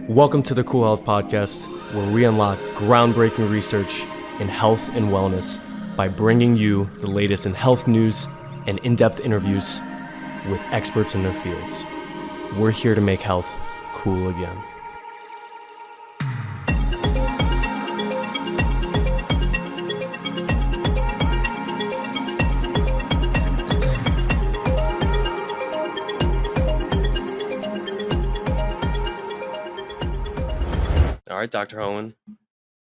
Welcome to the Kool Health Podcast, where we unlock groundbreaking research in health and wellness by bringing you the latest in health news and in-depth interviews with experts in their fields. We're here to make health cool again. All right, Dr. Hoehn.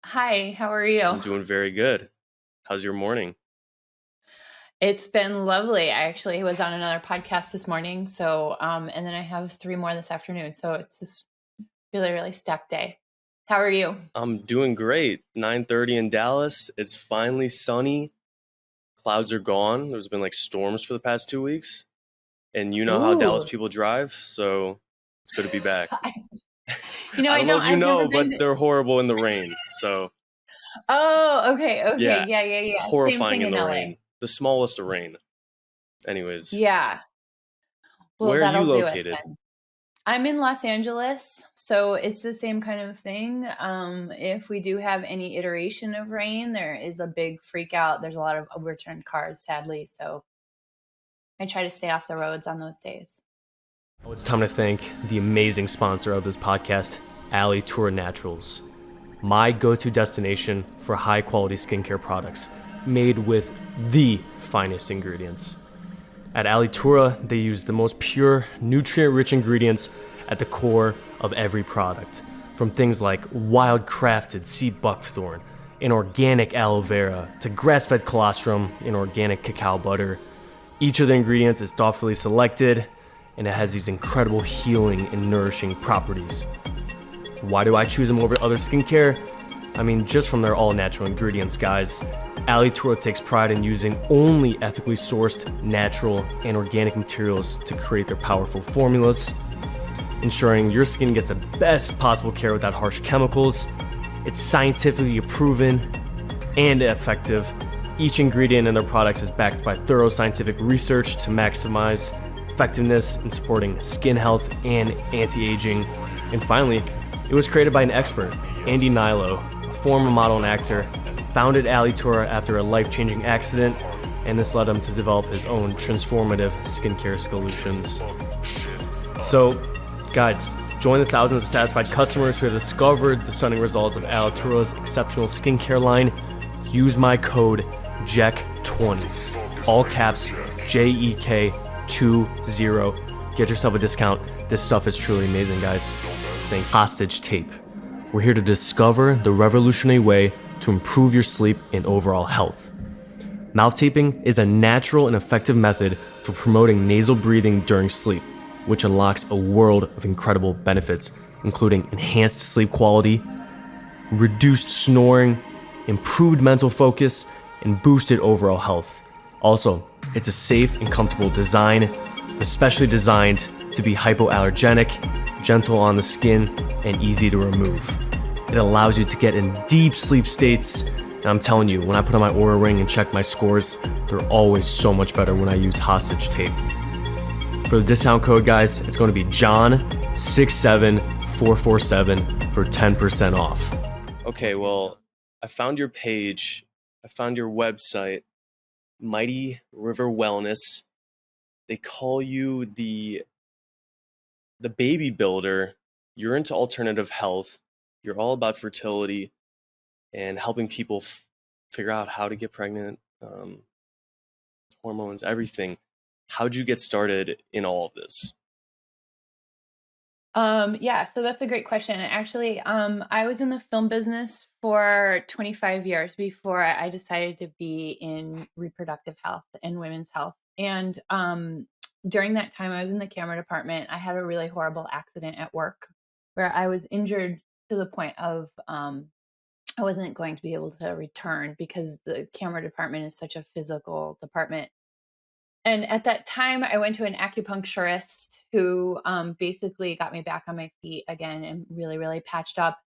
Hi, how are you? I'm doing very good. How's your morning? It's been lovely. I actually was on another podcast this morning, and then I have 3 more this afternoon. So it's this really, really stacked day. How are you? I'm doing great. 9:30 in Dallas. It's finally sunny. Clouds are gone. There's been like storms for the past 2 weeks. And you know how Dallas people drive, so it's good to be back. I don't know if you know, but they're horrible in the rain. So. Oh, okay. Yeah. Horrifying in the rain. The smallest of rain. Anyways. Yeah. Well, where are you located? I'm in Los Angeles, so it's the same kind of thing. If we do have any iteration of rain, there is a big freak out. There's a lot of overturned cars, sadly. So I try to stay off the roads on those days. It's time to thank the amazing sponsor of this podcast, Alitura Naturals, my go-to destination for high-quality skincare products made with the finest ingredients. At Alitura, they use the most pure, nutrient-rich ingredients at the core of every product, from things like wild-crafted sea buckthorn and organic aloe vera to grass-fed colostrum and organic cacao butter. Each of the ingredients is thoughtfully selected, and it has these incredible healing and nourishing properties. Why do I choose them over other skincare? I mean, just from their all-natural ingredients, guys. Alitura takes pride in using only ethically sourced, natural, and organic materials to create their powerful formulas, ensuring your skin gets the best possible care without harsh chemicals. It's scientifically proven and effective. Each ingredient in their products is backed by thorough scientific research to maximize effectiveness in supporting skin health and anti-aging. And finally, it was created by an expert, Andy Nilo, a former model and actor, founded Alitura after a life-changing accident, and this led him to develop his own transformative skincare solutions. So, guys, join the thousands of satisfied customers who have discovered the stunning results of Alitura's exceptional skincare line. Use my code JEK20, all caps JEK20. Get yourself a discount. This stuff is truly amazing, guys. Think hostage tape. We're here to discover the revolutionary way to improve your sleep and overall health. Mouth taping is a natural and effective method for promoting nasal breathing during sleep, which unlocks a world of incredible benefits, including enhanced sleep quality, reduced snoring, improved mental focus, and boosted overall health. Also, it's a safe and comfortable design, especially designed to be hypoallergenic, gentle on the skin, and easy to remove. It allows you to get in deep sleep states, and I'm telling you, when I put on my Oura Ring and check my scores, they're always so much better when I use hostage tape. For the discount code, guys, it's going to be John67447 for 10% off. Okay, well, I found your page. I found your website, Mighty River Wellness. They call you the baby builder. You're into alternative health. You're all about fertility and helping people figure out how to get pregnant, hormones, everything. How'd you get started in all of this? Yeah, so that's a great question. Actually, I was in the film business for 25 years before I decided to be in reproductive health and women's health. And during that time, I was in the camera department. I had a really horrible accident at work where I was injured to the point of I wasn't going to be able to return because the camera department is such a physical department. And at that time, I went to an acupuncturist who basically got me back on my feet again and really, really patched up.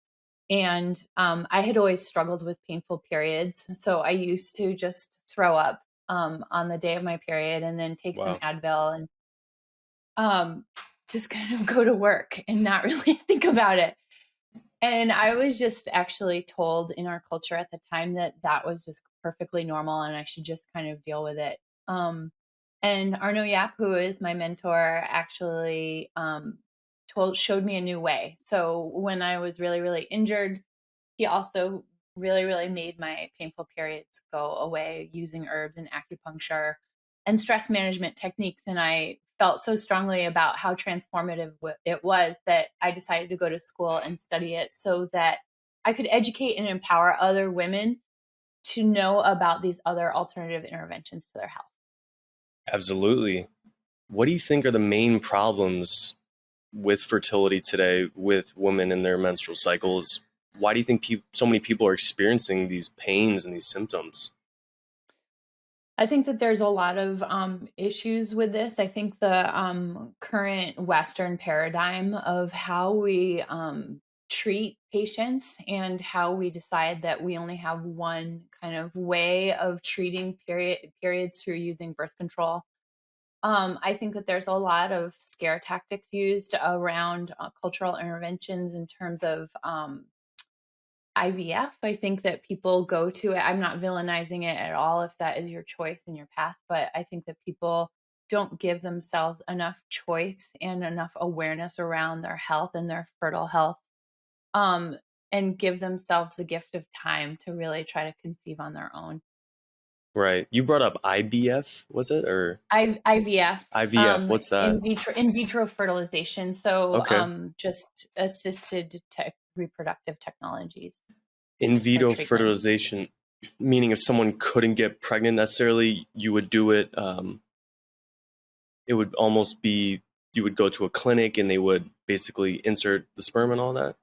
And I had always struggled with painful periods. So I used to just throw up on the day of my period and then take some Advil and just kind of go to work and not really think about it. And I was just actually told in our culture at the time that that was just perfectly normal and I should just kind of deal with it. And Arno Yap, who is my mentor, actually showed me a new way. So when I was really, really injured, he also really, really made my painful periods go away using herbs and acupuncture and stress management techniques. And I felt so strongly about how transformative it was that I decided to go to school and study it so that I could educate and empower other women to know about these other alternative interventions to their health. Absolutely. What do you think are the main problems with fertility today with women in their menstrual cycles? Why do you think so many people are experiencing these pains and these symptoms? I think that there's a lot of issues with this. I think the current Western paradigm of how we treat patients and how we decide that we only have one kind of way of treating periods through using birth control. I think that there's a lot of scare tactics used around cultural interventions in terms of IVF. I think that people go to it. I'm not villainizing it at all if that is your choice and your path, but I think that people don't give themselves enough choice and enough awareness around their health and their fertile health, um, and give themselves the gift of time to really try to conceive on their own. Right. You brought up IBF, was it? Or IVF, IVF, what's that? in vitro fertilization. So Okay. just assisted reproductive technologies In for vitro treatment. fertilization, meaning if someone couldn't get pregnant necessarily, you would do it. It would almost be, you would go to a clinic and they would basically insert the sperm and all that.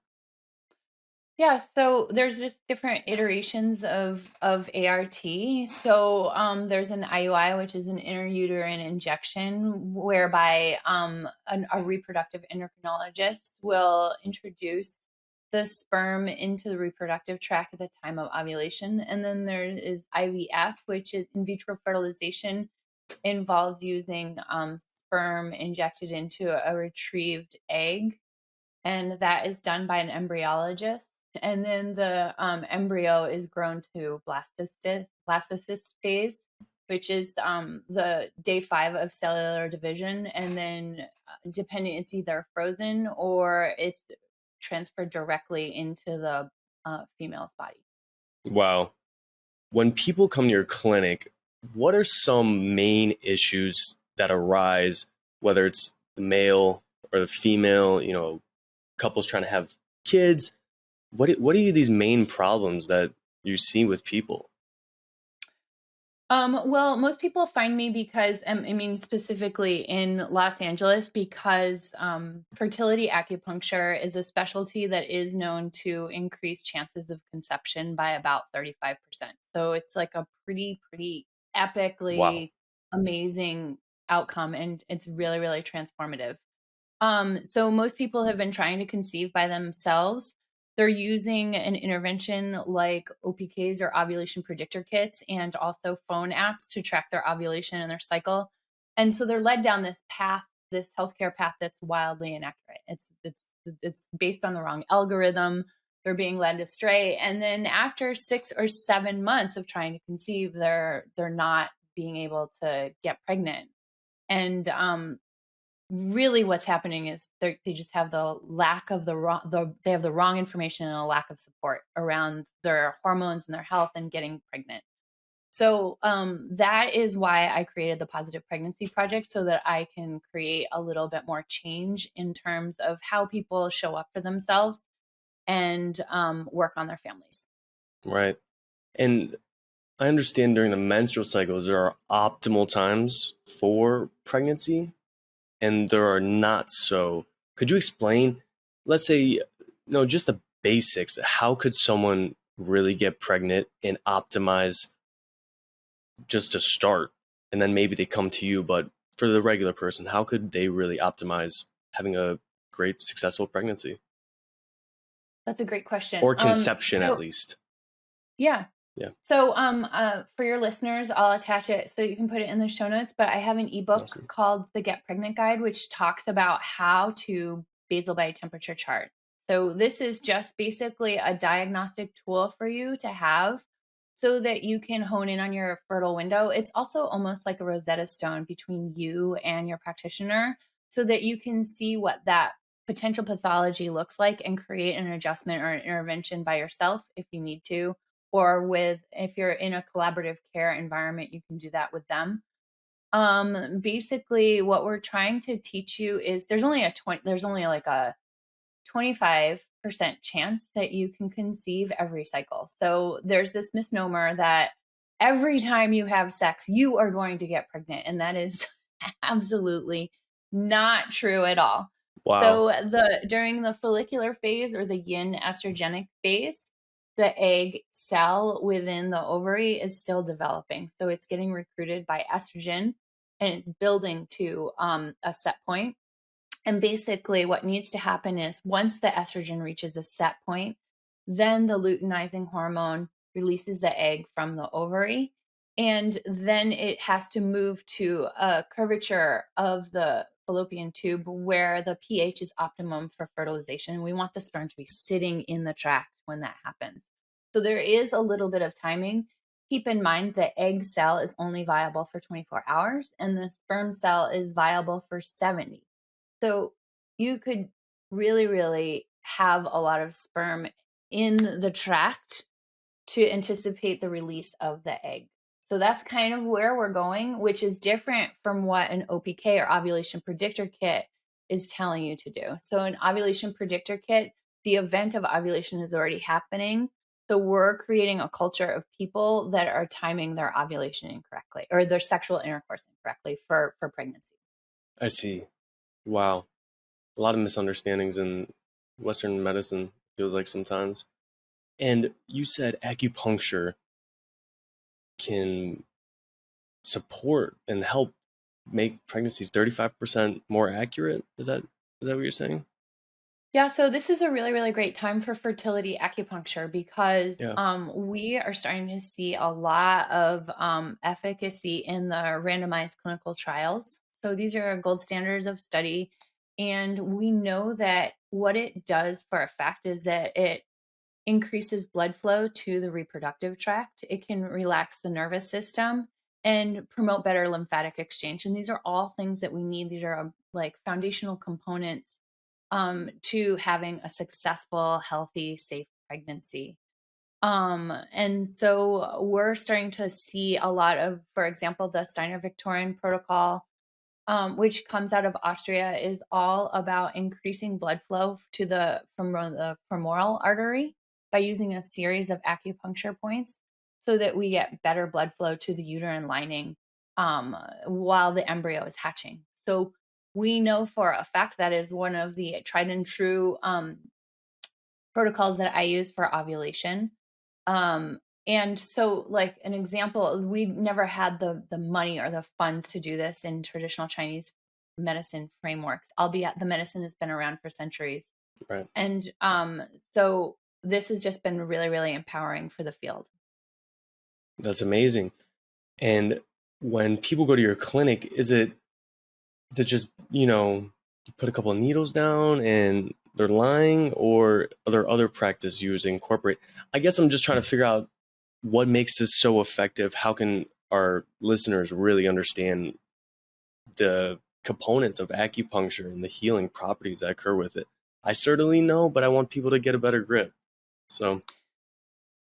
Yeah, so there's just different iterations of ART. So there's an IUI, which is an intrauterine injection, whereby a reproductive endocrinologist will introduce the sperm into the reproductive tract at the time of ovulation. And then there is IVF, which is in vitro fertilization, involves using sperm injected into a retrieved egg, and that is done by an embryologist. And then the embryo is grown to blastocyst phase, which is the day 5 of cellular division. And then, depending, it's either frozen or it's transferred directly into the female's body. Wow. When people come to your clinic, what are some main issues that arise, whether it's the male or the female, couples trying to have kids? What are these main problems that you see with people? Well, most people find me because, I mean, specifically in Los Angeles, because fertility acupuncture is a specialty that is known to increase chances of conception by about 35%. So it's like a pretty Wow. epically amazing outcome, and it's really, really transformative. So most people have been trying to conceive by themselves. They're using an intervention like OPKs or ovulation predictor kits and also phone apps to track their ovulation and their cycle. And so they're led down this path, this healthcare path that's wildly inaccurate. It's based on the wrong algorithm. They're being led astray. And then after 6 or 7 months of trying to conceive, they're not being able to get pregnant. And really what's happening is they just have the lack of they have the wrong information and a lack of support around their hormones and their health and getting pregnant. So that is why I created the Positive Pregnancy Project, so that I can create a little bit more change in terms of how people show up for themselves and work on their families. Right. And I understand during the menstrual cycles, there are optimal times for pregnancy and there are not so. Could you explain, let's say, just the basics? How could someone really get pregnant and optimize just to start? And then maybe they come to you, but for the regular person, how could they really optimize having a great, successful pregnancy? That's a great question. Or conception, at least. Yeah. Yeah. So for your listeners, I'll attach it so you can put it in the show notes, but I have an ebook called The Get Pregnant Guide, which talks about how to basal body temperature chart. So this is just basically a diagnostic tool for you to have so that you can hone in on your fertile window. It's also almost like a Rosetta Stone between you and your practitioner so that you can see what that potential pathology looks like and create an adjustment or an intervention by yourself if you need to, or with, if you're in a collaborative care environment, you can do that with them. Basically what we're trying to teach you is there's only like a 25% chance that you can conceive every cycle. So there's this misnomer that every time you have sex, you are going to get pregnant. And that is absolutely not true at all. Wow. So during the follicular phase or the yin estrogenic phase, the egg cell within the ovary is still developing. So it's getting recruited by estrogen and it's building to a set point. And basically, what needs to happen is once the estrogen reaches a set point, then the luteinizing hormone releases the egg from the ovary. And then it has to move to a curvature of the fallopian tube where the pH is optimum for fertilization. We want the sperm to be sitting in the tract when that happens. So there is a little bit of timing. Keep in mind the egg cell is only viable for 24 hours and the sperm cell is viable for 70. So you could really, really have a lot of sperm in the tract to anticipate the release of the egg. So that's kind of where we're going, which is different from what an OPK or ovulation predictor kit is telling you to do. So an ovulation predictor kit, the event of ovulation is already happening. So we're creating a culture of people that are timing their ovulation incorrectly or their sexual intercourse incorrectly for pregnancy. I see. Wow. A lot of misunderstandings in Western medicine, feels like sometimes. And you said acupuncture can support and help make pregnancies 35% more accurate. Is that what you're saying? Yeah, so this is a really, really great time for fertility acupuncture because Yeah. we are starting to see a lot of efficacy in the randomized clinical trials. So these are gold standards of study. And we know that what it does for a fact is that it increases blood flow to the reproductive tract. It can relax the nervous system and promote better lymphatic exchange. And these are all things that we need. These are like foundational components to having a successful, healthy, safe pregnancy. And so we're starting to see a lot of, for example, the Steiner Victorian protocol, which comes out of Austria, is all about increasing blood flow to from the femoral artery by using a series of acupuncture points so that we get better blood flow to the uterine lining while the embryo is hatching. So we know for a fact that is one of the tried and true protocols that I use for ovulation. And so, like an example, we never had the money or the funds to do this in traditional Chinese medicine frameworks, albeit the medicine has been around for centuries. Right. And so this has just been really, really empowering for the field. That's amazing. And when people go to your clinic, is it just, you put a couple of needles down and they're lying, or are there other practice you incorporate? I guess I'm just trying to figure out what makes this so effective. How can our listeners really understand the components of acupuncture and the healing properties that occur with it? I certainly know, but I want people to get a better grip. So,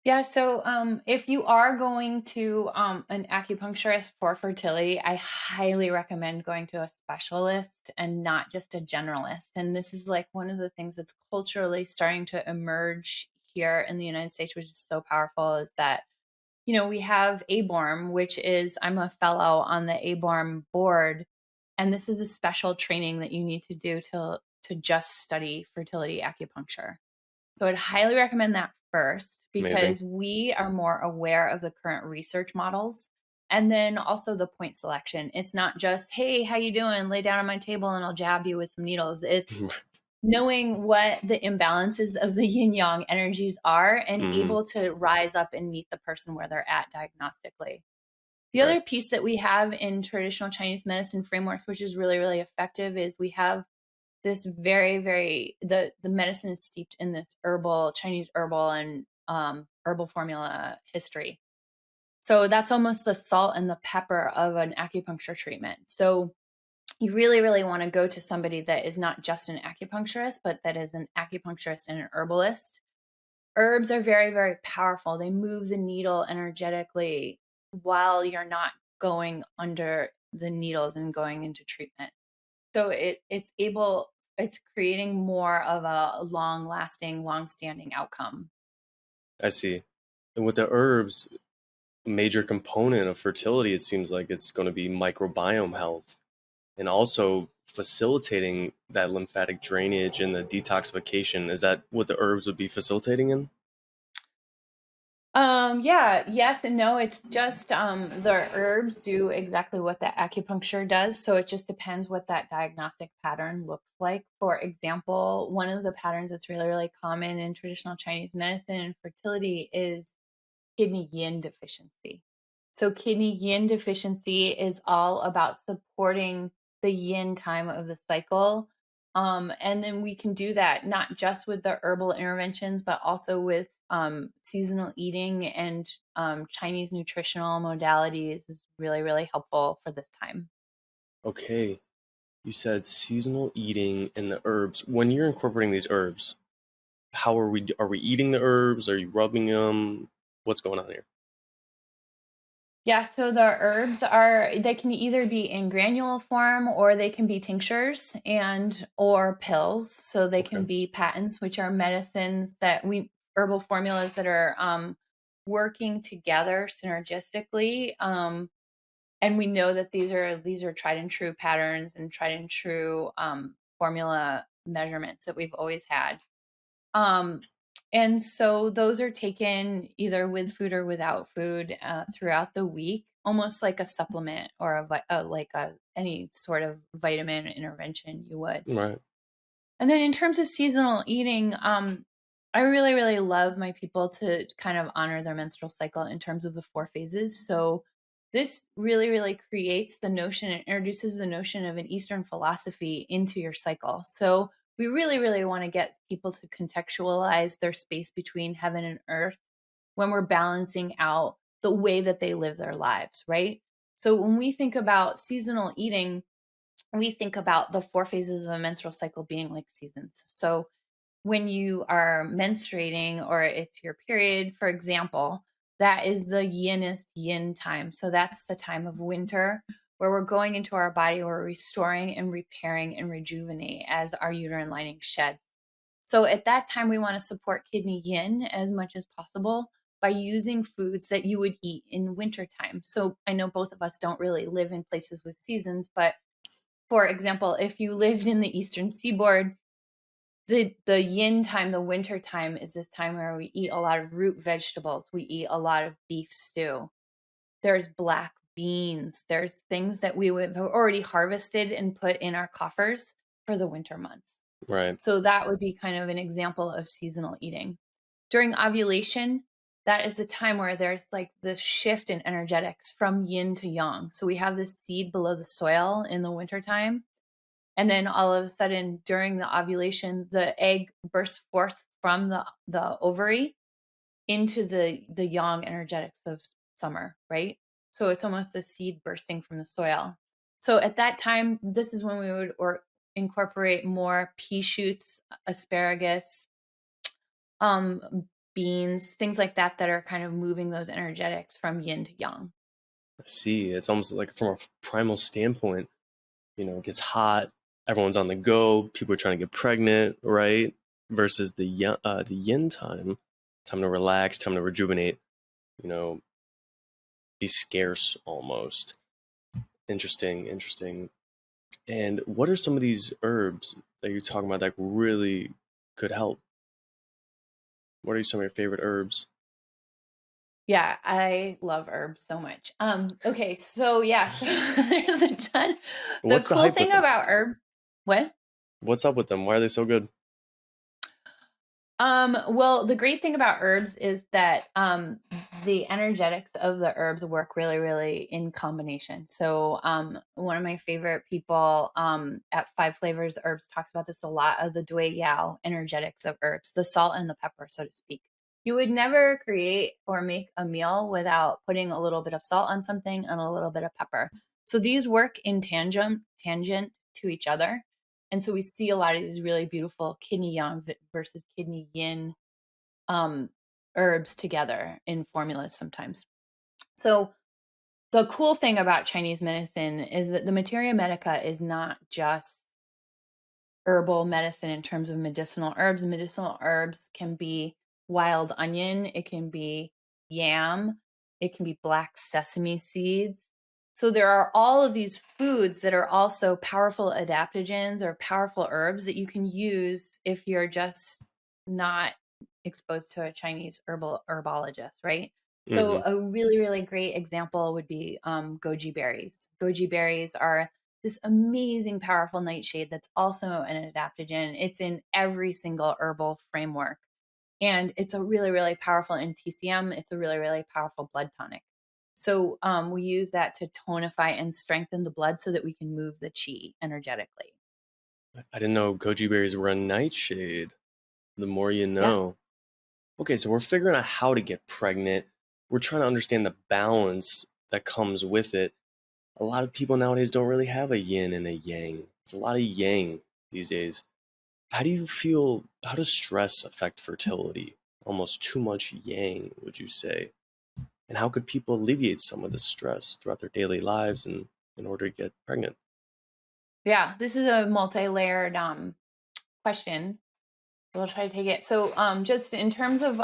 Yeah, so if you are going to an acupuncturist for fertility, I highly recommend going to a specialist and not just a generalist. And this is like one of the things that's culturally starting to emerge here in the United States, which is so powerful, is that, we have ABORM, which is, I'm a fellow on the ABORM board. And this is a special training that you need to do to just study fertility acupuncture. So I'd highly recommend that first amazing. because we are more aware of the current research models and then also the point selection. It's not just, hey, how you doing? Lay down on my table and I'll jab you with some needles. It's knowing what the imbalances of the yin yang energies are and able to rise up and meet the person where they're at diagnostically. The Right. other piece that we have in traditional Chinese medicine frameworks, which is really, really effective, is we have this the medicine is steeped in this Chinese herbal and herbal formula history. So that's almost the salt and the pepper of an acupuncture treatment. So you really, really want to go to somebody that is not just an acupuncturist, but that is an acupuncturist and an herbalist. Herbs are very, very powerful. They move the needle energetically while you're not going under the needles and going into treatment. So it's creating more of a long-lasting, long-standing outcome. I see. And with the herbs, a major component of fertility, it seems like it's going to be microbiome health and also facilitating that lymphatic drainage and the detoxification. Is that what the herbs would be facilitating in? Yeah, yes and no. It's just the herbs do exactly what the acupuncture does. So it just depends what that diagnostic pattern looks like. For example, one of the patterns that's really, really common in traditional Chinese medicine and fertility is kidney yin deficiency. So kidney yin deficiency is all about supporting the yin time of the cycle. And then we can do that not just with the herbal interventions, but also with seasonal eating and Chinese nutritional modalities is really, really helpful for this time. Okay. You said seasonal eating and the herbs. When you're incorporating these herbs, how are we eating the herbs? Are you rubbing them? What's going on here? Yeah, so the herbs they can either be in granule form or they can be tinctures and or pills. So they can Okay. be patents, which are medicines herbal formulas that are working together synergistically. And we know that these are tried and true patterns and tried and true formula measurements that we've always had. Um, and so those are taken either with food or without food throughout the week, almost like a supplement or any sort of vitamin intervention you would. Right. And then in terms of seasonal eating, I really, really love my people to kind of honor their menstrual cycle in terms of the 4 phases. So this really, really creates the notion, it introduces the notion of an Eastern philosophy into your cycle. So we really, really want to get people to contextualize their space between heaven and earth when we're balancing out the way that they live their lives, right? So when we think about seasonal eating, we think about the 4 phases of a menstrual cycle being like seasons. So when you are menstruating or it's your period, for example, that is the yinest yin time. So that's the time of winter where we're going into our body, we're restoring and repairing and rejuvenate as our uterine lining sheds. So at that time, we want to support kidney yin as much as possible by using foods that you would eat in wintertime. So I know both of us don't really live in places with seasons, but for example, if you lived in the Eastern Seaboard, the yin time, the winter time, is this time where we eat a lot of root vegetables. We eat a lot of beef stew. There's black beans. There's things that we would have already harvested and put in our coffers for the winter months. Right. So that would be kind of an example of seasonal eating. During ovulation, that is the time where there's like the shift in energetics from yin to yang. So we have this seed below the soil in the wintertime. And then all of a sudden during the ovulation, the egg bursts forth from the ovary into the yang energetics of summer, right? So it's almost a seed bursting from the soil. So at that time, this is when we would incorporate more pea shoots, asparagus, beans, things like that are kind of moving those energetics from yin to yang. I see. It's almost like from a primal standpoint, it gets hot, everyone's on the go, people are trying to get pregnant, right? Versus the yin time to relax, time to rejuvenate, you know, be scarce almost. Interesting. And what are some of these herbs that you're talking about that really could help? What are some of your favorite herbs? Yeah, I love herbs so much. Okay, so yeah, so there's a ton. The What's the cool hype with thing them? about what? What's up with them? Why are they so good? Well, the great thing about herbs is that the energetics of the herbs work really, really in combination. So one of my favorite people at Five Flavors Herbs talks about this a lot, of the Dui Yao energetics of herbs, the salt and the pepper, so to speak. You would never create or make a meal without putting a little bit of salt on something and a little bit of pepper. So these work in tangent to each other. And so we see a lot of these really beautiful kidney yang versus kidney yin herbs together in formulas sometimes. So the cool thing about Chinese medicine is that the materia medica is not just herbal medicine in terms of medicinal herbs. Medicinal herbs can be wild onion, it can be yam, it can be black sesame seeds. So there are all of these foods that are also powerful adaptogens or powerful herbs that you can use if you're just not exposed to a Chinese herbologist, right? So Mm-hmm. a really, really great example would be goji berries. Goji berries are this amazing, powerful nightshade that's also an adaptogen. It's in every single herbal framework. And it's a really, really powerful in TCM. It's a really, really powerful blood tonic. So we use that to tonify and strengthen the blood so that we can move the chi energetically. I didn't know goji berries were a nightshade. The more you Yeah. know. Okay, so we're figuring out how to get pregnant. We're trying to understand the balance that comes with it. A lot of people nowadays don't really have a yin and a yang. It's a lot of yang these days. How do you feel? How does stress affect fertility? Almost too much yang, would you say? And how could people alleviate some of the stress throughout their daily lives and in order to get pregnant? Yeah. This is a multi-layered question. We'll try to take it. So just in terms of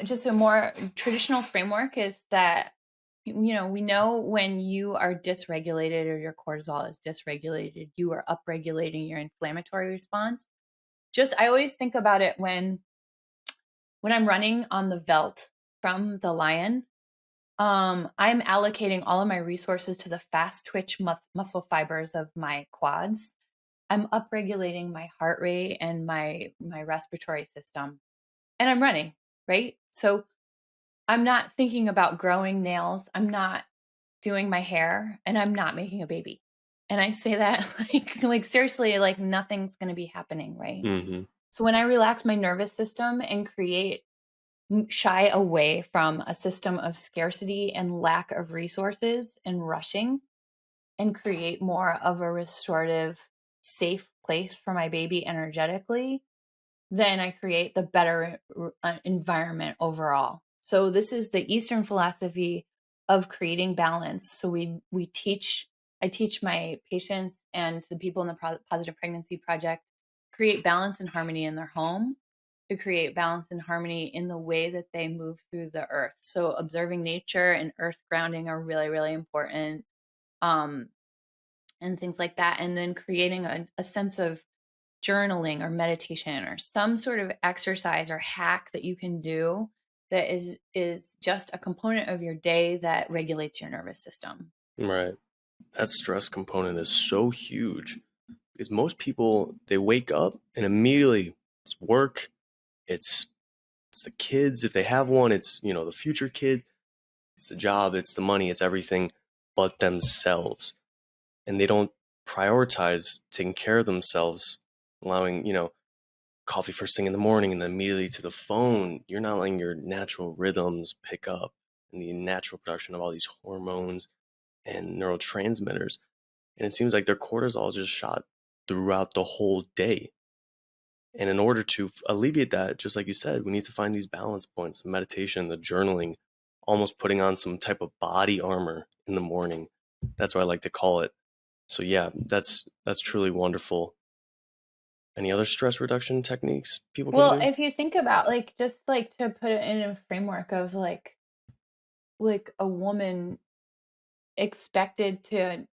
just a more traditional framework is that, we know when you are dysregulated or your cortisol is dysregulated, you are upregulating your inflammatory response. I always think about it when I'm running on the veldt from the lion. I'm allocating all of my resources to the fast twitch muscle fibers of my quads. I'm upregulating my heart rate and my respiratory system, and I'm running, right? So I'm not thinking about growing nails. I'm not doing my hair, and I'm not making a baby. And I say that like seriously, like nothing's going to be happening, right? Mm-hmm. So when I relax my nervous system and shy away from a system of scarcity and lack of resources and rushing, and create more of a restorative, safe place for my baby energetically, then I create the better environment overall. So this is the Eastern philosophy of creating balance. So I teach my patients and the people in the Positive Pregnancy Project create balance and harmony in their home, to create balance and harmony in the way that they move through the earth. So observing nature and earth grounding are really, really important. Um, and things like that. And then creating a sense of journaling or meditation or some sort of exercise or hack that you can do that is just a component of your day that regulates your nervous system. Right. That stress component is so huge because most people, they wake up and immediately it's work, it's it's the kids if they have one, it's the future kids, it's the job, it's the money, it's everything but themselves. And they don't prioritize taking care of themselves, allowing, coffee first thing in the morning and then immediately to the phone. You're not letting your natural rhythms pick up and the natural production of all these hormones and neurotransmitters. And it seems like their cortisol is just shot throughout the whole day. And in order to alleviate that, just like you said, we need to find these balance points, the meditation, the journaling, almost putting on some type of body armor in the morning. That's what I like to call it. So yeah, that's truly wonderful. Any other stress reduction techniques people can Well, do? if you think about just like to put it in a framework of like a woman expected to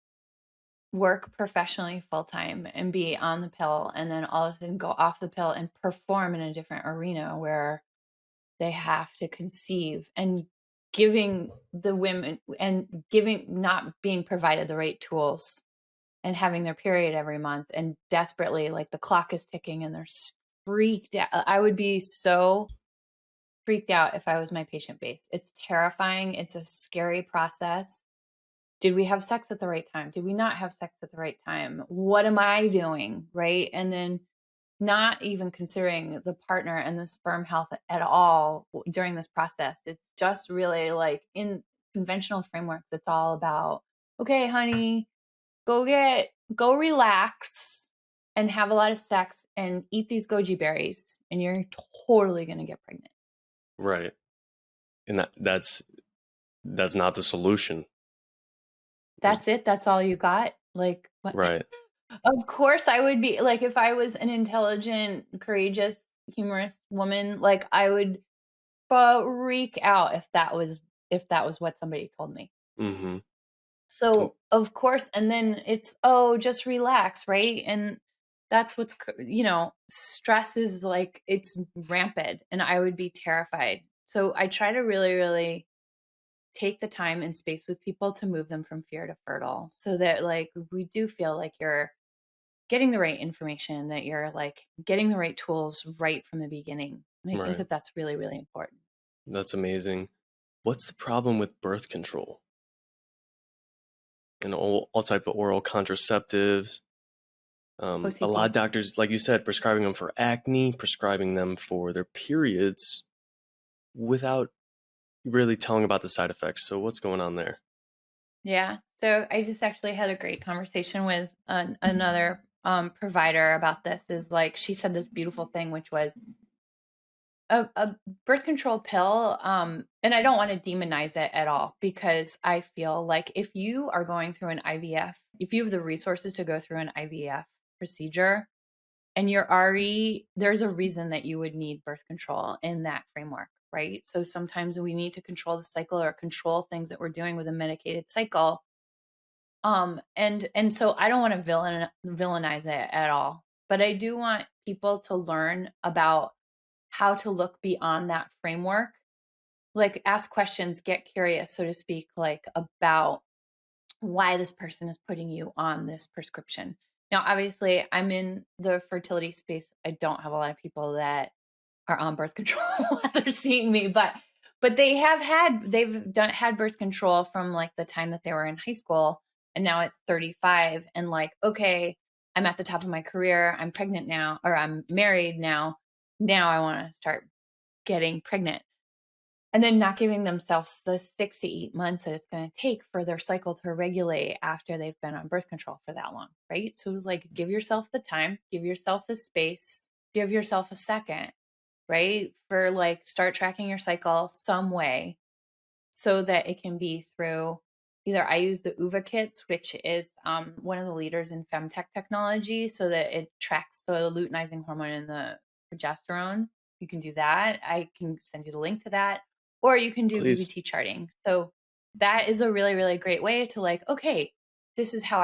work professionally full time and be on the pill and then all of a sudden go off the pill and perform in a different arena where they have to conceive, and giving the women and giving not being provided the right tools and having their period every month and desperately like the clock is ticking and they're freaked out. I would be so freaked out if I was my patient base. It's terrifying. It's a scary process. Did we have sex at the right time? Did we not have sex at the right time? What am I doing? Right. And then not even considering the partner and the sperm health at all during this process. It's just really like in conventional frameworks, it's all about, okay, honey, go relax and have a lot of sex and eat these goji berries and you're totally going to get pregnant. Right. And that's not the solution. That's it. That's all you got. Like, what? Right. Of course I would be like, if I was an intelligent, courageous, humorous woman, like I would freak out if that was what somebody told me. Mm-hmm. So of course, and then it's, oh, just relax, right? And that's what's, stress is like, it's rampant and I would be terrified. So I try to really, really take the time and space with people to move them from fear to fertile so that like we do feel like you're getting the right information, that you're like getting the right tools right from the beginning. And I think that that's really, really important. That's amazing. What's the problem with birth control? And all type of oral contraceptives. A lot of doctors, like you said, prescribing them for acne, prescribing them for their periods without really telling about the side effects. So what's going on there? Yeah. So I just actually had a great conversation with another provider about this. Is like, she said this beautiful thing, which was a birth control pill. And I don't want to demonize it at all, because I feel like if you are going through an IVF, if you have the resources to go through an IVF procedure, and there's a reason that you would need birth control in that framework, right? So sometimes we need to control the cycle or control things that we're doing with a medicated cycle. And so I don't want to villainize it at all, but I do want people to learn about how to look beyond that framework, like ask questions, get curious, so to speak, like about why this person is putting you on this prescription. Now, obviously, I'm in the fertility space. I don't have a lot of people that are on birth control while they're seeing me, but had birth control from like the time that they were in high school, and now it's 35, and like, okay, I'm at the top of my career. I'm pregnant now, or I'm married now. Now I want to start getting pregnant. And then not giving themselves the 6 to 8 months that it's going to take for their cycle to regulate after they've been on birth control for that long, right? So like, give yourself the time, give yourself the space, give yourself a second, right? For like, start tracking your cycle some way so that it can be through either, I use the UVA kits, which is one of the leaders in femtech technology, so that it tracks the luteinizing hormone and the progesterone. You can do that. I can send you the link to that. Or you can do BBT charting. So that is a really, really great way to like, okay, this is how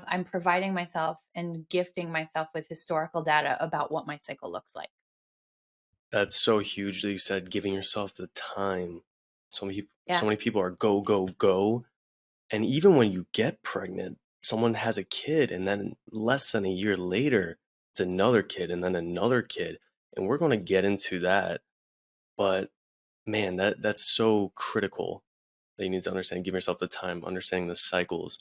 I'm providing myself and gifting myself with historical data about what my cycle looks like. That's so huge that you said giving yourself the time. So many people are go, go, go. And even when you get pregnant, someone has a kid, and then less than a year later, it's another kid, and then another kid. And we're going to get into that. But man, that's so critical that you need to understand, give yourself the time, understanding the cycles,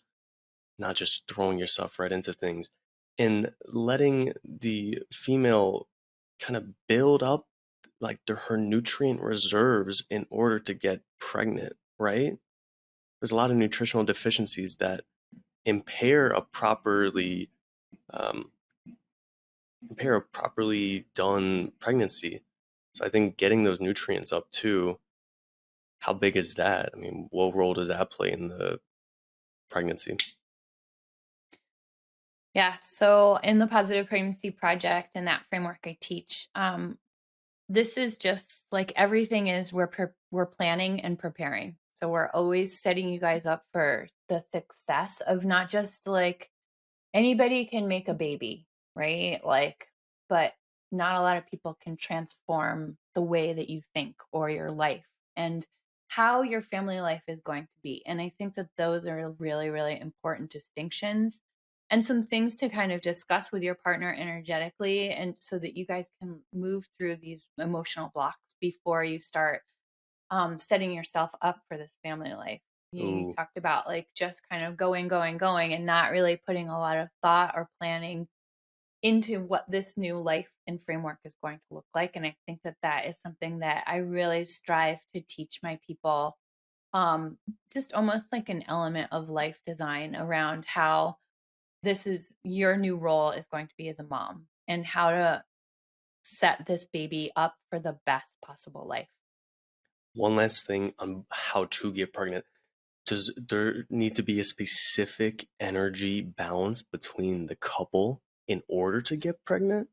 not just throwing yourself right into things, and letting the female kind of build up like her nutrient reserves in order to get pregnant, right? There's a lot of nutritional deficiencies that impair a properly um, done pregnancy. So I think getting those nutrients up too, how big is that? I mean, what role does that play in the pregnancy? Yeah. So in the Positive Pregnancy Project and that framework I teach, this is just like everything is, we're planning and preparing. So we're always setting you guys up for the success of not just like anybody can make a baby, right? Like, but not a lot of people can transform the way that you think or your life and how your family life is going to be. And I think that those are really, really important distinctions and some things to kind of discuss with your partner energetically, and so that you guys can move through these emotional blocks before you start setting yourself up for this family life. You talked about like just kind of going, and not really putting a lot of thought or planning into what this new life and framework is going to look like. And I think that that is something that I really strive to teach my people, just almost like an element of life design around how this is your new role is going to be as a mom and how to set this baby up for the best possible life. One last thing on how to get pregnant. Does there need to be a specific energy balance between the couple in order to get pregnant?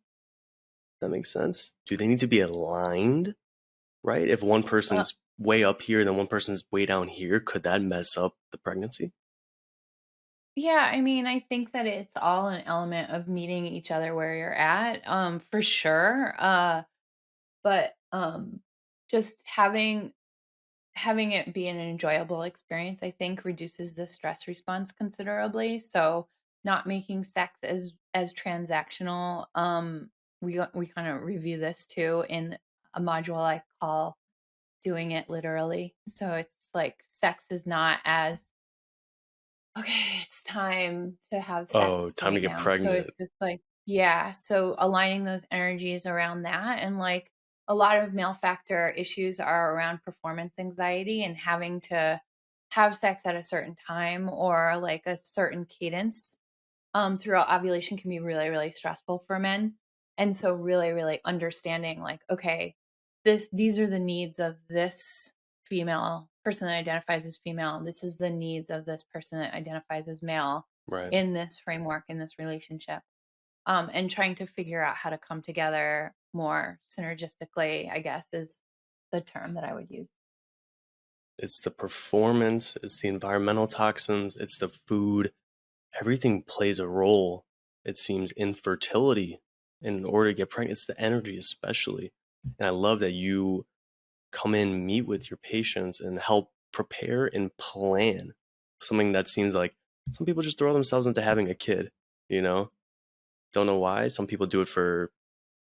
That makes sense. Do they need to be aligned, right? If one Uh, person's way up here and then one person's way down here, could that mess up the pregnancy? yeah, I mean, I think that it's all an element of meeting each other where you're at, for sure. But just having it be an enjoyable experience, I think reduces the stress response considerably. So not making sex as transactional. We kind of review this too in a module I call doing it literally. So it's like sex is not as okay, it's time to have sex Oh, time to right get now. So pregnant. it's just like, yeah. So aligning those energies around that. And like a lot of male factor issues are around performance anxiety and having to have sex at a certain time or like a certain cadence throughout ovulation can be really, really stressful for men. And so really, really understanding like, okay, these are the needs of this female person that identifies as female. This is the needs of this person that identifies as male Right. in this framework, in this relationship. And trying to figure out how to come together more synergistically, I guess, is the term that I would use. It's the performance, it's the environmental toxins, it's the food. Everything plays a role, it seems, in fertility. In order to get pregnant, it's the energy, especially. And I love that you come in, meet with your patients, and help prepare and plan something that seems like some people just throw themselves into having a kid, you know? Don't know why. Some people do it for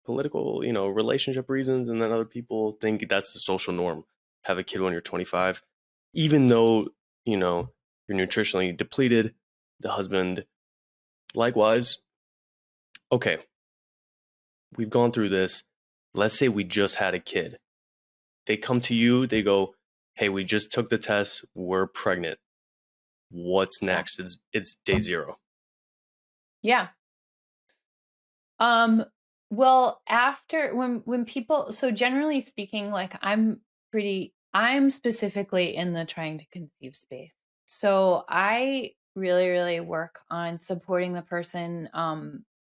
political, relationship reasons, and then other people think that's the social norm. Have a kid when you're 25, even though, you're nutritionally depleted, the husband likewise. Okay, we've gone through this. Let's say we just had a kid. They come to you, they go, "Hey, we just took the test, we're pregnant. What's Yeah. next?" It's day zero. Yeah. Um, well, after when people so generally speaking, like I'm specifically in the trying to conceive space. So I really, really work on supporting the person.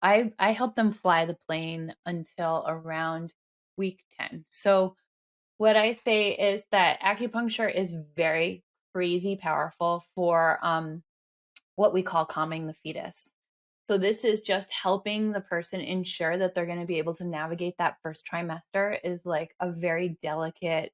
I help them fly the plane until around week 10. So what I say is that acupuncture is very crazy powerful for what we call calming the fetus. So this is just helping the person ensure that they're going to be able to navigate that first trimester is like a very delicate,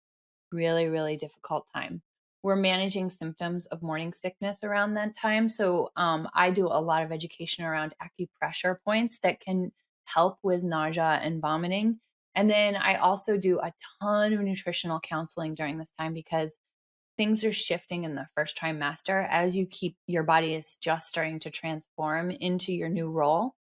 really, really difficult time. We're managing symptoms of morning sickness around that time. So I do a lot of education around acupressure points that can help with nausea and vomiting. And then I also do a ton of nutritional counseling during this time because things are shifting in the first trimester as your body is just starting to transform into your new role.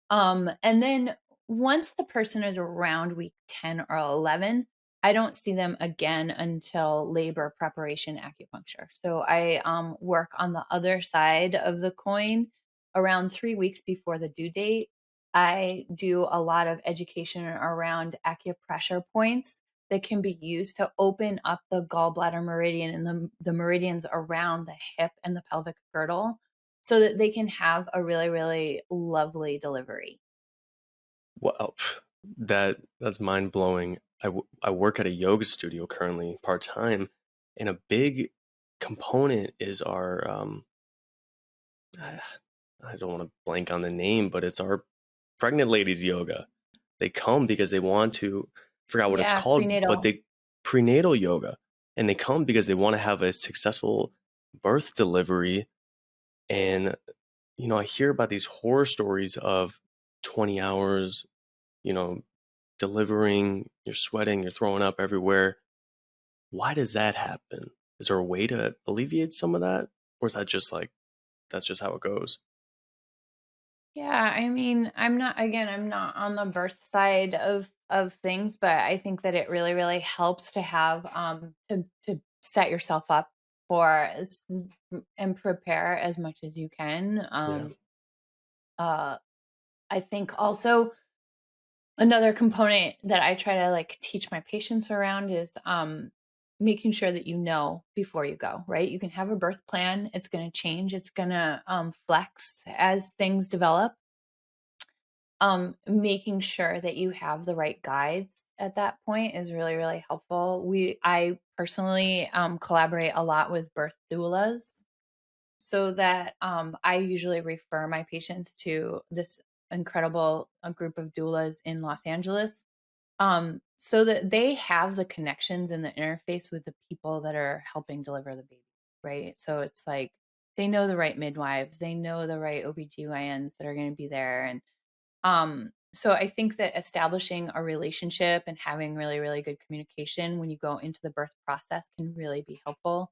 And then once the person is around week 10 or 11, I don't see them again until labor preparation acupuncture. So I work on the other side of the coin around 3 weeks before the due date. I do a lot of education around acupressure points that can be used to open up the gallbladder meridian and the meridians around the hip and the pelvic girdle so that they can have a really, really lovely delivery. Wow, that's mind blowing. I work at a yoga studio currently part time, and a big component is our I I don't want to blank on the name, but it's our pregnant ladies yoga. They come because they want to, forgot what it's Yeah, called, but prenatal. they prenatal yoga, and they come because they want to have a successful birth delivery. And I hear about these horror stories of 20 hours, you know delivering, you're sweating, you're throwing up everywhere. Why does that happen? Is there a way to alleviate some of that? Or is that just like, that's just how it goes? Yeah, I mean, I'm not on the birth side of things, but I think that it really, really helps to have to set yourself up for and prepare as much as you can. Yeah. Uh, I think also another component that I try to like teach my patients around is making sure that you know before you go, right? You can have a birth plan, it's going to change, it's going to flex as things develop. Making sure that you have the right guides at that point is really, really helpful. I personally collaborate a lot with birth doulas, so that I usually refer my patients to this incredible group of doulas in Los Angeles, so that they have the connections and the interface with the people that are helping deliver the baby, right? So it's like they know the right midwives, they know the right OBGYNs that are going to be there. And so I think that establishing a relationship and having really, really good communication when you go into the birth process can really be helpful,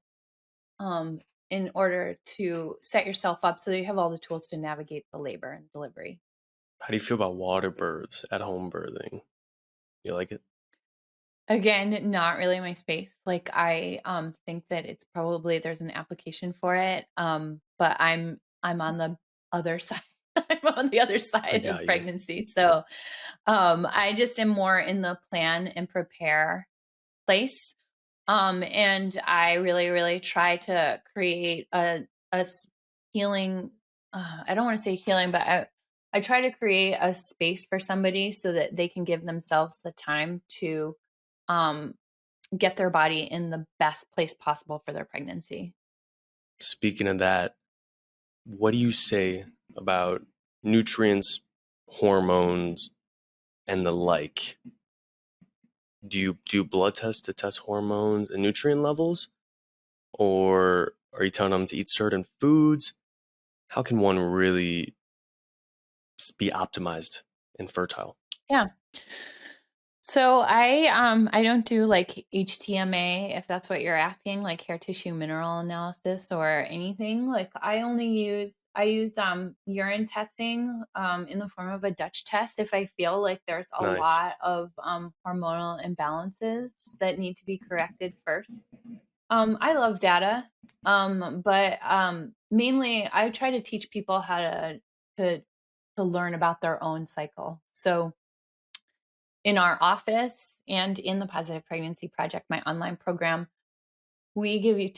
um, in order to set yourself up so that you have all the tools to navigate the labor and delivery. How do you feel about water births, at home birthing? You like it? Again, not really my space. Like I think that it's probably there's an application for it. But I'm on the other side. I'm on the other I side of got you. pregnancy. So I just am more in the plan and prepare place. And I really, really try to create healing. I don't want to say healing, but I try to create a space for somebody so that they can give themselves the time to um, get their body in the best place possible for their pregnancy. Speaking of that, what do you say about nutrients, hormones, and the like? Do you do blood tests to test hormones and nutrient levels? Or are you telling them to eat certain foods? How can one really be optimized and fertile? Yeah. So I don't do like HTMA, if that's what you're asking, like hair tissue mineral analysis or anything. Like I use urine testing in the form of a Dutch test if I feel like there's a Nice. lot of hormonal imbalances that need to be corrected first. I love data. But mainly I try to teach people how to to learn about their own cycle. So in our office and in the Positive Pregnancy Project, my online program, we give you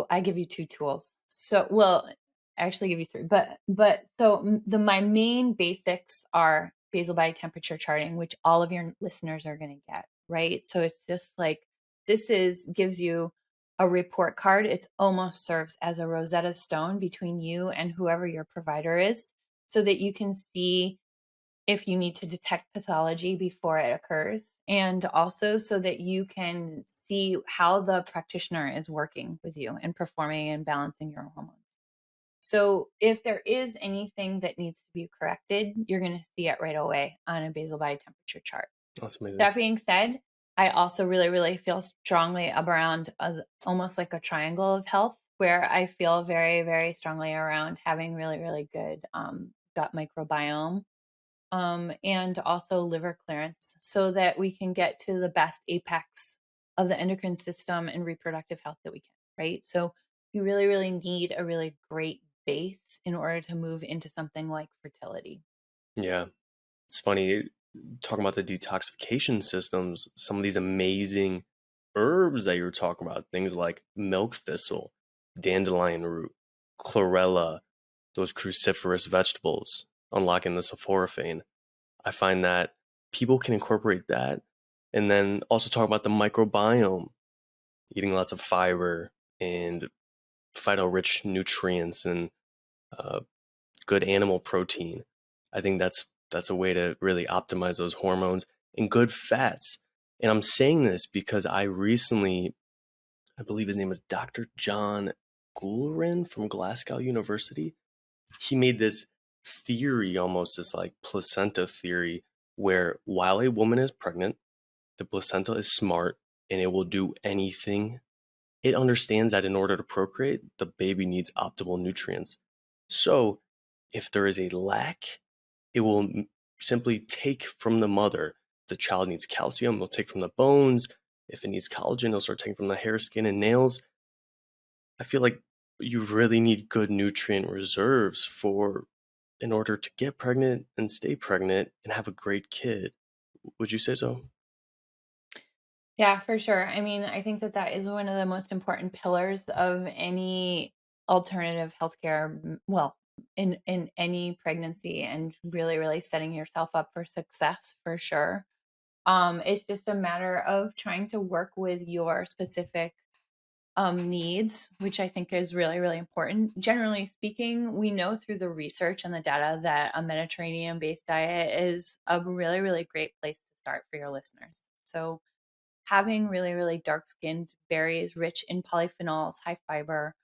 I give you two tools. So, well, I actually give you three, but so the my main basics are basal body temperature charting, which all of your listeners are going to get, right? So it's just like this is gives you a report card. It almost serves as a Rosetta Stone between you and whoever your provider is, so that you can see if you need to detect pathology before it occurs, and also so that you can see how the practitioner is working with you and performing and balancing your hormones. So if there is anything that needs to be corrected, you're going to see it right away on a basal body temperature chart. That's amazing. That being said, I also really, really feel strongly around almost like a triangle of health, where I feel very, very strongly around having really, really good gut microbiome, and also liver clearance, so that we can get to the best apex of the endocrine system and reproductive health that we can, right? So you really, really need a really great base in order to move into something like fertility. Yeah. It's funny talking about the detoxification systems, some of these amazing herbs that you're talking about, things like milk thistle, dandelion root, chlorella, those cruciferous vegetables, unlocking the sulforaphane. I find that people can incorporate that and then also talk about the microbiome, eating lots of fiber and phyto-rich nutrients and uh, good animal protein. I think that's a way to really optimize those hormones and good fats. And I'm saying this because I recently, I believe his name is Dr. John Gullerin from Glasgow University. He made this theory, almost this like placenta theory, where while a woman is pregnant, the placenta is smart and it will do anything. It understands that in order to procreate, the baby needs optimal nutrients. So if there is a lack, it will simply take from the mother. If the child needs calcium, it'll take from the bones. If it needs collagen, it'll start taking from the hair, skin, and nails. I feel like you really need good nutrient reserves in order to get pregnant and stay pregnant and have a great kid. Would you say so? Yeah, for sure. I mean, I think that that is one of the most important pillars of any alternative healthcare. Well, in any pregnancy, and really, really setting yourself up for success for sure. It's just a matter of trying to work with your specific needs, which I think is really, really important. Generally speaking, we know through the research and the data that a Mediterranean based diet is a really, really great place to start for your listeners. So, having really, really dark skinned berries rich in polyphenols, high fiber,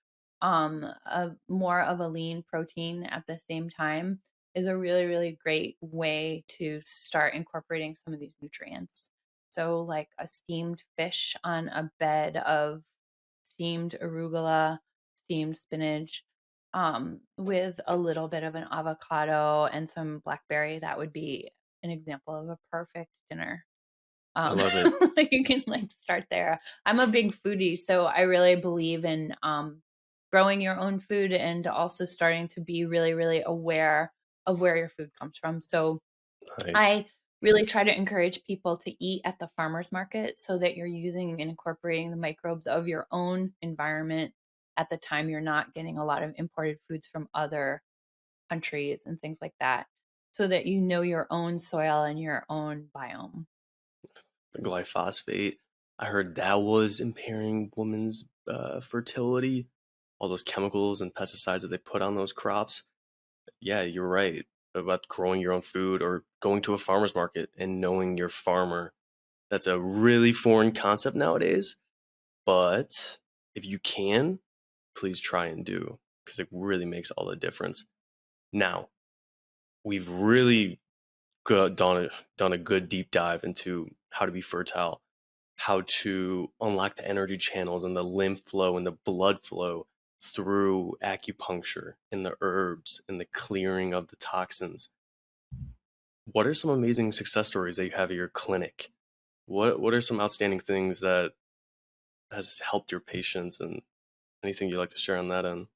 more of a lean protein at the same time is a really, really great way to start incorporating some of these nutrients. So, like a steamed fish on a bed of steamed arugula, steamed spinach, with a little bit of an avocado and some blackberry, that would be an example of a perfect dinner. I um love it. like you can like start there. I'm a big foodie, so I really believe in growing your own food and also starting to be really, really aware of where your food comes from. So Nice. I really try to encourage people to eat at the farmers market so that you're using and incorporating the microbes of your own environment at the time you're not getting a lot of imported foods from other countries and things like that, so that you know your own soil and your own biome. The glyphosate, I heard that was impairing women's fertility. All those chemicals and pesticides that they put on those crops. Yeah, you're right about growing your own food or going to a farmer's market and knowing your farmer. That's a really foreign concept nowadays, but if you can, please try and do, because it really makes all the difference. Now, we've really done a good deep dive into how to be fertile, how to unlock the energy channels and the lymph flow and the blood flow through acupuncture and the herbs and the clearing of the toxins. What are some amazing success stories that you have at your clinic? What are some outstanding things that has helped your patients, and anything you'd like to share on that end?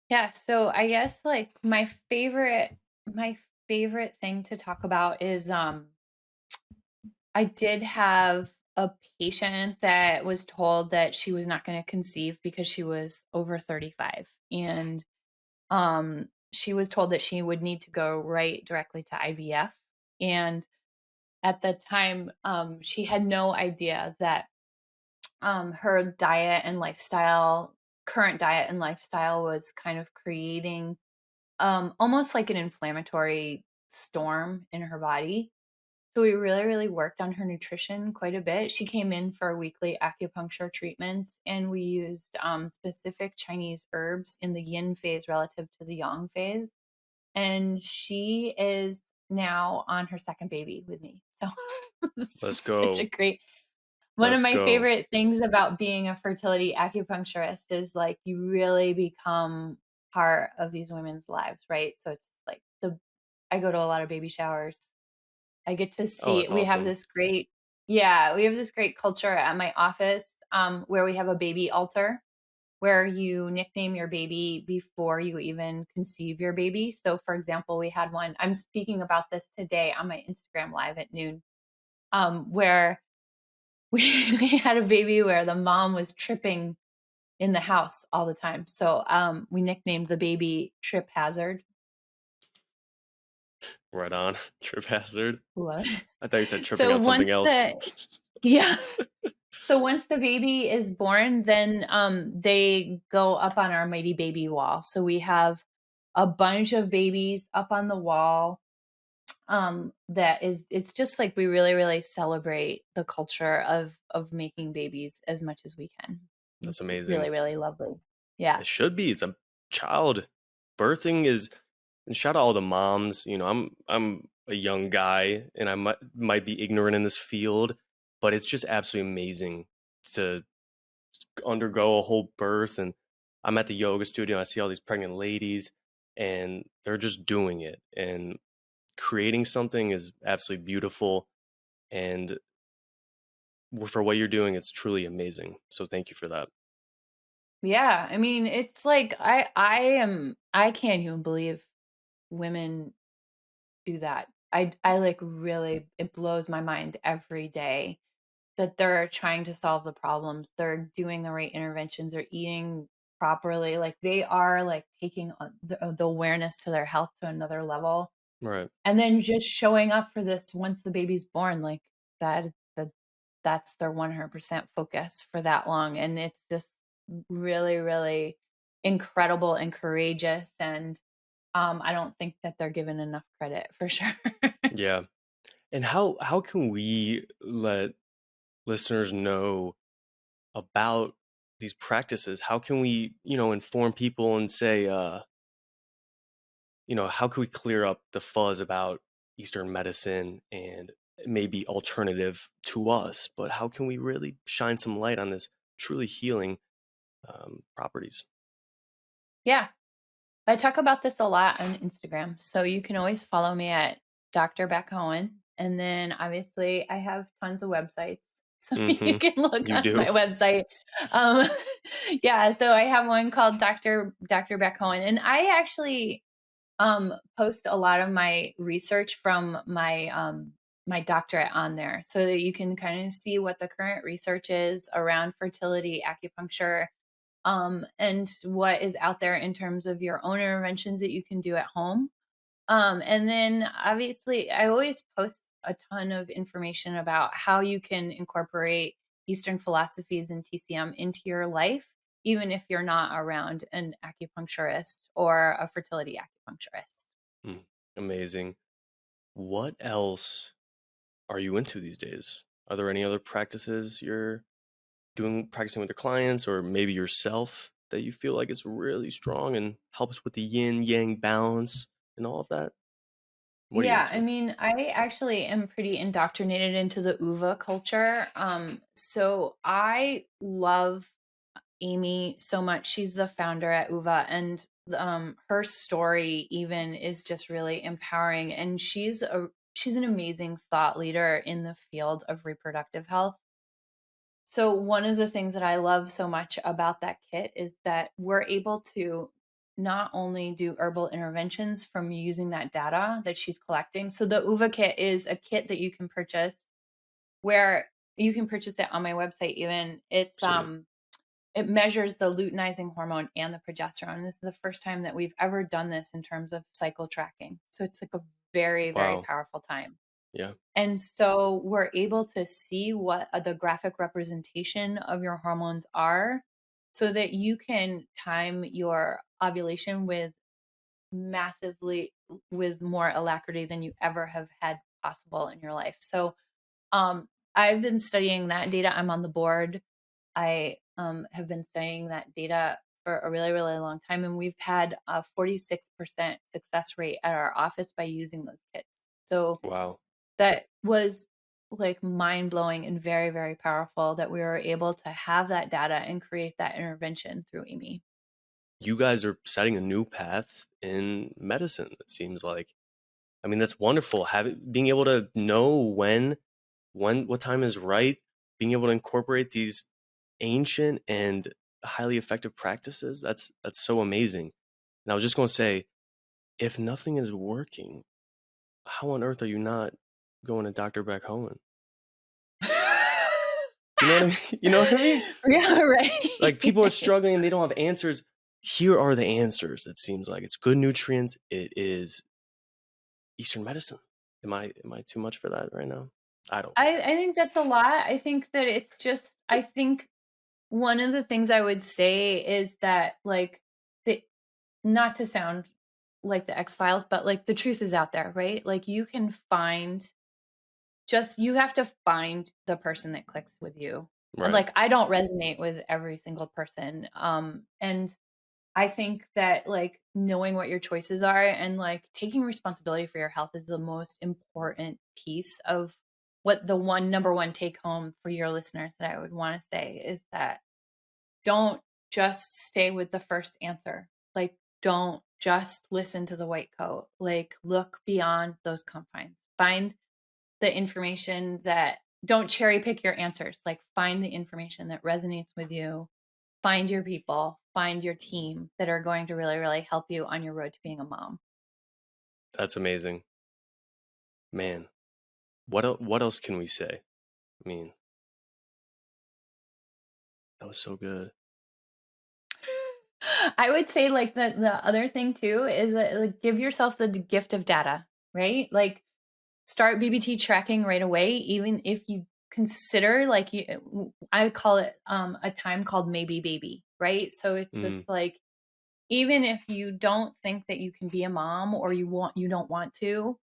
Yeah, so I guess like my favorite thing to talk about is I did have a patient that was told that she was not going to conceive because she was over 35, and she was told that she would need to go right directly to IVF. And at the time, she had no idea that her diet and lifestyle, current diet and lifestyle, was kind of creating almost like an inflammatory storm in her body. So we really, really worked on her nutrition quite a bit. She came in for weekly acupuncture treatments, and we used specific Chinese herbs in the yin phase relative to the yang phase. And she is now on her second baby with me. So this Let's is such a go. great, one of Let's my go. favorite things about being a fertility acupuncturist is like you really become part of these women's lives, right? So it's like I go to a lot of baby showers. I get to Oh, see, that's awesome. we have this great culture at my office, where we have a baby altar where you nickname your baby before you even conceive your baby. So for example, we had one, I'm speaking about this today on my Instagram live at noon, where we had a baby where the mom was tripping in the house all the time. So we nicknamed the baby Trip Hazard. Right on. Trip hazard. What? I thought you said tripping So on once something else. the yeah. So once the baby is born, then they go up on our mighty baby wall. So we have a bunch of babies up on the wall. That is, it's just like we really, really celebrate the culture of making babies as much as we can. That's It's amazing. really, really lovely. Yeah. It should be. It's a child. Birthing is, and shout out all the moms. I'm a young guy and I might be ignorant in this field, but it's just absolutely amazing to undergo a whole birth. And I'm at the yoga studio and I see all these pregnant ladies and they're just doing it, and creating something is absolutely beautiful. And for what you're doing, it's truly amazing. So thank you for that. Yeah, I mean, it's like I can't even believe women do that. I like really, it blows my mind every day that they're trying to solve the problems. They're doing the right interventions, they're eating properly. Like they are like taking the awareness to their health to another level. Right. And then just showing up for this once the baby's born, like that, that that's their 100% focus for that long. And it's just really, really incredible and courageous. And I don't think that they're given enough credit for sure. Yeah. And how can we let listeners know about these practices? How can we, inform people and say, how can we clear up the fuzz about Eastern medicine and maybe alternative to us, but how can we really shine some light on this truly healing properties? Yeah. I talk about this a lot on Instagram. So you can always follow me at Dr. Beck Hoehn. And then obviously I have tons of websites. So you Mm-hmm. can look You on do? my website. Um, yeah, so I have one called Dr. Beck Hoehn. And I actually post a lot of my research from my doctorate on there so that you can kind of see what the current research is around fertility, acupuncture, and what is out there in terms of your own interventions that you can do at home. And then obviously, I always post a ton of information about how you can incorporate Eastern philosophies and TCM into your life, even if you're not around an acupuncturist or a fertility acupuncturist. Mm, amazing. What else are you into these days? Are there any other practices you're practicing with your clients or maybe yourself that you feel like is really strong and helps with the yin yang balance and all of that? What are you Yeah, I into? mean, I actually am pretty indoctrinated into the UVA culture. So I love Amy so much. She's the founder at UVA, and her story even is just really empowering. And she's an amazing thought leader in the field of reproductive health. So one of the things that I love so much about that kit is that we're able to not only do herbal interventions from using that data that she's collecting. So the UVA kit is a kit that you can purchase where you can purchase it on my website even. Sweet. It measures the luteinizing hormone and the progesterone. This is the first time that we've ever done this in terms of cycle tracking. So it's like a very, very Wow. powerful time. Yeah. And so we're able to see what the graphic representation of your hormones are so that you can time your ovulation with more alacrity than you ever have had possible in your life. So I've been studying that data. I'm on the board. I have been studying that data for a really, really long time. And we've had a 46% success rate at our office by using those kits. So Wow. that was like mind blowing and very, very powerful that we were able to have that data and create that intervention through Amy. You guys are setting a new path in medicine, it seems like. I mean, that's wonderful. Being able to know what time is right, being able to incorporate these ancient and highly effective practices, that's so amazing. And I was just going to say, if nothing is working, how on earth are you not going to Dr. Beck Hoehn? You know what I mean? You know what I mean? Yeah, Like people are right. struggling and they don't have answers. Here are the answers. It seems like it's good nutrients. It is Eastern medicine. Am I too much for that right now? I don't think. I think that's a lot. I think that it's just, I think one of the things I would say is that, like, the, not to sound like the X Files, but like the truth is out there, right? Like, you can find you have to find the person that clicks with you. And Right. like, I don't resonate with every single person. And I think that like knowing what your choices are and like taking responsibility for your health is the most important piece of what the number one take home for your listeners that I would want to say is that don't just stay with the first answer. Like, don't just listen to the white coat. Like, look beyond those confines. Find the information that, don't cherry pick your answers. Like, find the information that resonates with you. Find your people, find your team that are going to really, really help you on your road to being a mom. That's amazing. Man, what else can we say? I mean, that was so good. I would say like the other thing too is that like give yourself the gift of data, right? Like start BBT tracking right away, even if you consider like I call it a time called maybe baby, right? So it's this like even if you don't think that you can be a mom or you don't want to,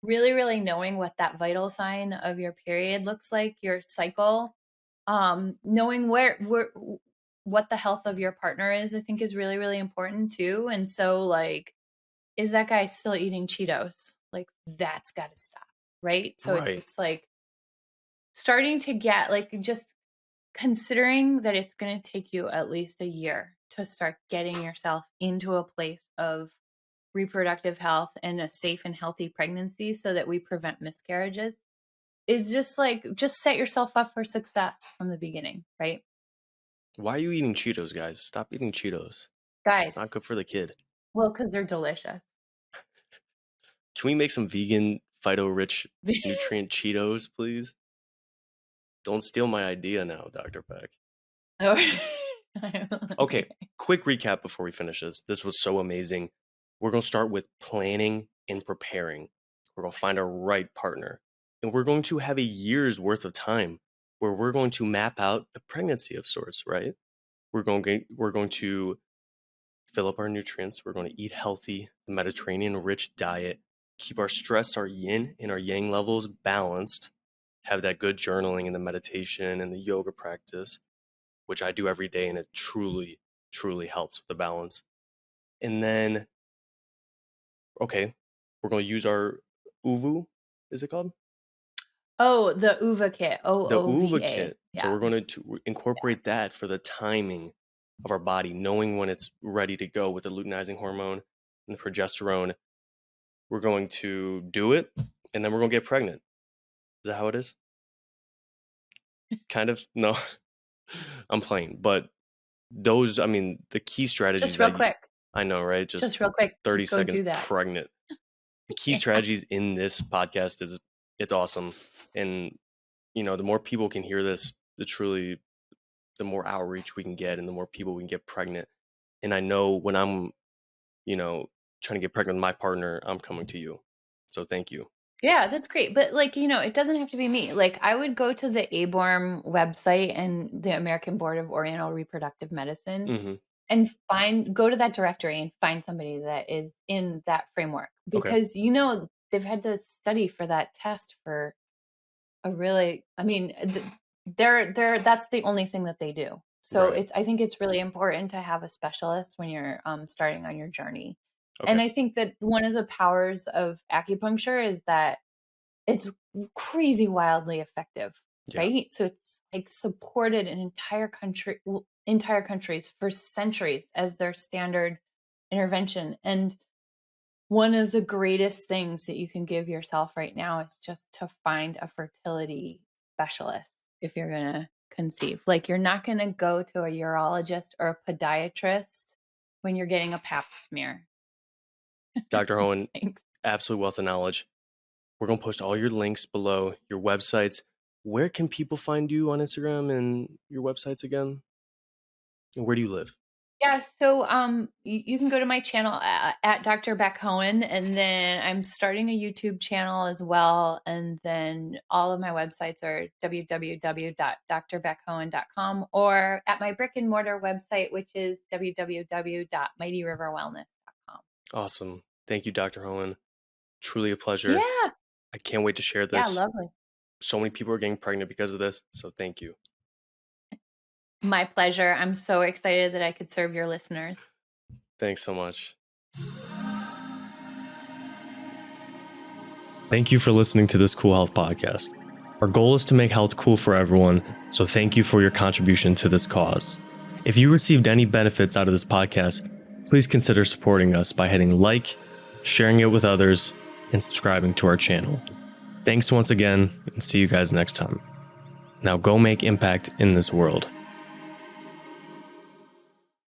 really, really knowing what that vital sign of your period looks like, your cycle, knowing where what the health of your partner is, I think is really, really important too. And so like, is that guy still eating Cheetos? Like that's got to stop. Right. So it's Right. just like starting to get like just considering that it's going to take you at least a year to start getting yourself into a place of reproductive health and a safe and healthy pregnancy so that we prevent miscarriages is just like just set yourself up for success from the beginning, right? Why are you eating Cheetos, guys? Stop eating Cheetos. It's not good Guys, for the kid. well, because they're delicious. Can we make some vegan, phyto-rich, nutrient Cheetos, please? Don't steal my idea now, Dr. Beck. Okay, quick recap before we finish this. This was so amazing. We're going to start with planning and preparing. We're going to find our right partner. And we're going to have a year's worth of time where we're going to map out a pregnancy of sorts, right? We're going to fill up our nutrients. We're going to eat healthy, the Mediterranean rich diet, keep our stress, our yin and our yang levels balanced, have that good journaling and the meditation and the yoga practice, which I do every day, and it truly, truly helps with the balance. And then, okay, we're going to use our uvu, is it called? Oh, the UVA kit. The uva OOVA. kit. So Yeah. we're going to incorporate that for the timing of our body, knowing when it's ready to go with the luteinizing hormone and the progesterone. We're going to do it, and then we're going to get pregnant. Is that how it is? Kind of? No, I'm playing. But those, I mean, the key strategies Just real that quick. I know, right? Just real quick. 30 Just go seconds do that. pregnant. The key Yeah. strategies in this podcast is it's awesome. And, the more people can hear this, the more outreach we can get and the more people we can get pregnant. And I know when I'm, trying to get pregnant with my partner, I'm coming to you. So thank you. Yeah, that's great. But like, it doesn't have to be me. Like I would go to the ABORM website and the American Board of Oriental Reproductive Medicine and go to that directory and find somebody that is in that framework Okay. because they've had to study for that test for that's the only thing that they do. So Right. I think it's really important to have a specialist when you're starting on your journey. Okay. And I think that one of the powers of acupuncture is that it's crazy wildly effective, Yeah. right? So it's like supported in entire countries for centuries as their standard intervention. And one of the greatest things that you can give yourself right now is just to find a fertility specialist if you're going to conceive. Like you're not going to go to a urologist or a podiatrist when you're getting a pap smear. Dr. Hoehn, Thanks. absolute wealth of knowledge. We're going to post all your links below, your websites. Where can people find you on Instagram and your websites again? And where do you live? Yeah, so you can go to my channel at Dr. Beck Hoehn, and then I'm starting a YouTube channel as well. And then all of my websites are www.drbeckhoehn.com or at my brick and mortar website, which is www.mightyriverwellness.com. Awesome. Thank you, Dr. Hoehn. Truly a pleasure. Yeah. I can't wait to share Yeah, this. lovely. So many people are getting pregnant because of this. So thank you. My pleasure. I'm so excited that I could serve your listeners. Thanks so much. Thank you for listening to this Kool Health Podcast. Our goal is to make health cool for everyone, so thank you for your contribution to this cause. If you received any benefits out of this podcast, please consider supporting us by hitting like, sharing it with others, and subscribing to our channel. Thanks once again, and see you guys next time. Now go make impact in this world.